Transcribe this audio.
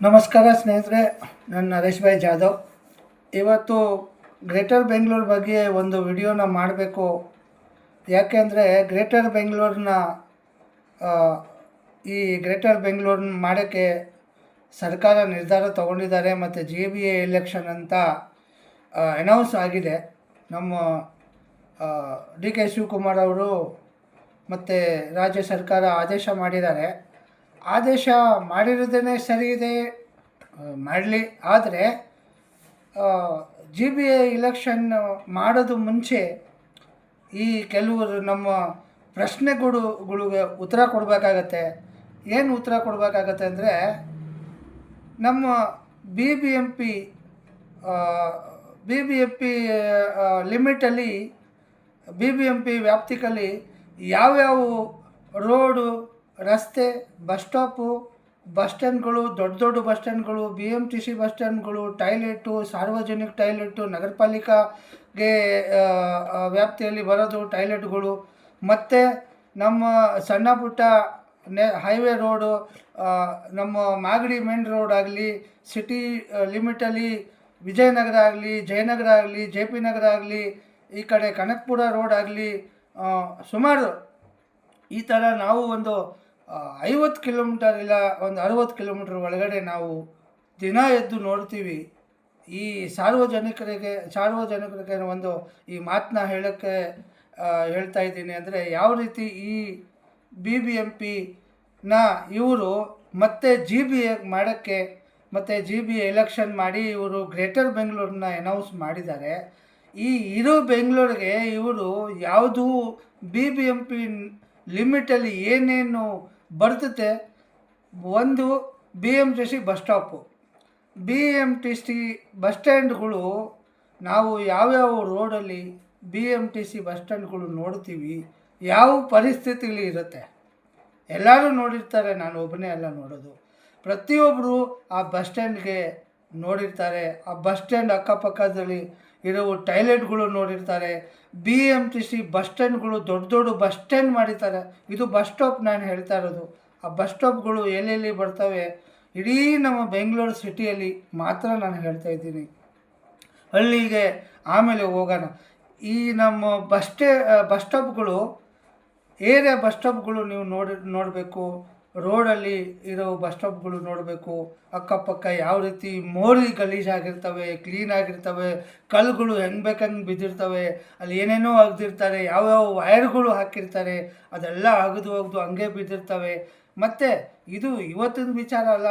ನಮಸ್ಕಾರ ಸ್ನೇಹಿತರೆ, ನಾನು ನರೇಶ್ ಭಾಯ್ ಜಾಧವ್. ಇವತ್ತು ಗ್ರೇಟರ್ ಬೆಂಗಳೂರು ಬಗ್ಗೆ ಒಂದು ವಿಡಿಯೋನ ಮಾಡಬೇಕು. ಯಾಕೆಂದರೆ ಗ್ರೇಟರ್ ಬೆಂಗಳೂರನ್ನ ಈ ಗ್ರೇಟರ್ ಬೆಂಗಳೂರನ್ನ ಮಾಡೋಕ್ಕೆ ಸರ್ಕಾರ ನಿರ್ಧಾರ ತಗೊಂಡಿದ್ದಾರೆ ಮತ್ತು JBA ಎಲೆಕ್ಷನ್ ಅಂತ ಅನೌನ್ಸ್ ಆಗಿದೆ. ನಮ್ಮ DK ಶಿವಕುಮಾರ್ ಅವರು ಮತ್ತು ರಾಜ್ಯ ಸರ್ಕಾರ ಆದೇಶ ಮಾಡಿದ್ದಾರೆ. ಆದೇಶ ಮಾಡಿರೋದೇ ಸರಿ ಇದೆ, ಮಾಡಲಿ. ಆದರೆ JBA ಎಲೆಕ್ಷನ್ ಮಾಡೋದು ಮುಂಚೆ ಈ ಕೆಲವರು ನಮ್ಮ ಪ್ರಶ್ನೆಗಳಿಗೆ ಉತ್ತರ ಕೊಡಬೇಕಾಗತ್ತೆ. ಏನು ಉತ್ತರ ಕೊಡಬೇಕಾಗತ್ತೆ ಅಂದರೆ, ನಮ್ಮ BBMP ಲಿಮಿಟಲ್ಲಿ BBMP ವ್ಯಾಪ್ತಿಯಲ್ಲಿ ಯಾವ್ಯಾವ ರೋಡು, ರಸ್ತೆ, ಬಸ್ ಸ್ಟಾಪು, ಬಸ್ ಸ್ಟ್ಯಾಂಡ್ಗಳು, ದೊಡ್ಡ ದೊಡ್ಡ ಬಸ್ ಸ್ಟ್ಯಾಂಡ್ಗಳು, BMTC ಬಸ್ ಸ್ಟ್ಯಾಂಡ್ಗಳು, ಟಾಯ್ಲೆಟು, ಸಾರ್ವಜನಿಕ ಟಾಯ್ಲೆಟು, ನಗರ ಪಾಲಿಕೆಗೆ ವ್ಯಾಪ್ತಿಯಲ್ಲಿ ಬರೋದು ಟಾಯ್ಲೆಟ್ಗಳು, ಮತ್ತು ನಮ್ಮ ಸಣ್ಣ ಪುಟ್ಟ ಹೈವೇ ರೋಡು, ನಮ್ಮ ಮಾಗಡಿ ಮೇನ್ ರೋಡ್ ಆಗಲಿ, ಸಿಟಿ ಲಿಮಿಟಲ್ಲಿ ವಿಜಯನಗರ ಆಗಲಿ, ಜಯನಗರ ಆಗಲಿ, JP ನಗರ ಆಗಲಿ, ಈ ಕಡೆ ಕನಕಪುರ ರೋಡ್ ಆಗಲಿ, ಸುಮಾರು ಈ ಥರ ನಾವು ಒಂದು 50 ಕಿಲೋಮೀಟರ್ ಇಲ್ಲ ಒಂದು 60 ಕಿಲೋಮೀಟ್ರ್ ಒಳಗಡೆ ನಾವು ದಿನ ಎದ್ದು ನೋಡ್ತೀವಿ. ಈ ಸಾರ್ವಜನಿಕರಿಗೆ ಒಂದು ಈ ಮಾತನ್ನ ಹೇಳೋಕ್ಕೆ ಹೇಳ್ತಾ ಇದ್ದೀನಿ. ಅಂದರೆ ಯಾವ ರೀತಿ ಈ BBMPನ ಇವರು ಮತ್ತೆ JBA ಮಾಡೋಕ್ಕೆ ಮತ್ತು JBA ಎಲೆಕ್ಷನ್ ಮಾಡಿ ಇವರು ಗ್ರೇಟರ್ ಬೆಂಗಳೂರನ್ನ ಅನೌನ್ಸ್ ಮಾಡಿದ್ದಾರೆ. ಈ ಇರೋ ಬೆಂಗಳೂರಿಗೆ ಇವರು ಯಾವುದು BBMP ಲಿಮಿಟಲ್ಲಿ ಏನೇನು ಬರ್ತದೆ, ಒಂದು BMTC bus stop, BMTC bus ಸ್ಟ್ಯಾಂಡ್ಗಳು, ನಾವು ಯಾವ್ಯಾವ ರೋಡಲ್ಲಿ BMTC ಬಸ್ ಸ್ಟ್ಯಾಂಡ್ಗಳು ನೋಡ್ತೀವಿ, ಯಾವ ಪರಿಸ್ಥಿತಿಲಿ ಇರುತ್ತೆ, ಎಲ್ಲರೂ ನೋಡಿರ್ತಾರೆ. ನಾನು ಒಬ್ಬನೇ ಎಲ್ಲ ನೋಡೋದು, ಪ್ರತಿಯೊಬ್ಬರು ಆ ಬಸ್ ಸ್ಟ್ಯಾಂಡ್ಗೆ ನೋಡಿರ್ತಾರೆ. ಆ ಬಸ್ ಸ್ಟ್ಯಾಂಡ್ ಅಕ್ಕಪಕ್ಕದಲ್ಲಿ ಇರೋ ಟಾಯ್ಲೆಟ್ಗಳು ನೋಡಿರ್ತಾರೆ. BMTC ಬಸ್ ಸ್ಟ್ಯಾಂಡ್ಗಳು ದೊಡ್ಡ ದೊಡ್ಡ ಬಸ್ ಸ್ಟ್ಯಾಂಡ್ ಮಾಡಿರ್ತಾರೆ. ಇದು ಬಸ್ ಸ್ಟಾಪ್ ನಾನು ಹೇಳ್ತಾ ಇರೋದು. ಆ ಬಸ್ ಸ್ಟಾಪ್ಗಳು ಎಲ್ಲೆಲ್ಲಿ ಬರ್ತವೆ, ಇಡೀ ನಮ್ಮ ಬೆಂಗಳೂರು ಸಿಟಿಯಲ್ಲಿ ಮಾತ್ರ ನಾನು ಹೇಳ್ತಾ ಇದ್ದೀನಿ. ಹಳ್ಳಿಗೆ ಆಮೇಲೆ ಹೋಗೋಣ. ಈ ನಮ್ಮ ಬಸ್ ಸ್ಟಾಪ್ಗಳು, ಏರಿಯಾ ಬಸ್ ಸ್ಟಾಪ್ಗಳು ನೀವು ನೋಡಬೇಕು. ರೋಡಲ್ಲಿ ಇರೋ ಬಸ್ ಸ್ಟಾಪ್ಗಳು ನೋಡಬೇಕು. ಅಕ್ಕಪಕ್ಕ ಯಾವ ರೀತಿ ಮೋರಿ ಗಲೀಜಾಗಿರ್ತವೆ, ಕ್ಲೀನಾಗಿರ್ತವೆ, ಕಲ್ಲುಗಳು ಹೆಂಗೆ ಬೇಕಂಗೆ ಬಿದ್ದಿರ್ತವೆ, ಅಲ್ಲಿ ಏನೇನೋ ಅಗ್ದಿರ್ತಾರೆ, ಯಾವ್ಯಾವ ವೈರ್ಗಳು ಹಾಕಿರ್ತಾರೆ, ಅದೆಲ್ಲ ಅಗದು ಹಂಗೆ ಬಿದ್ದಿರ್ತವೆ. ಮತ್ತು ಇದು ಇವತ್ತಿನ ವಿಚಾರ ಅಲ್ಲ.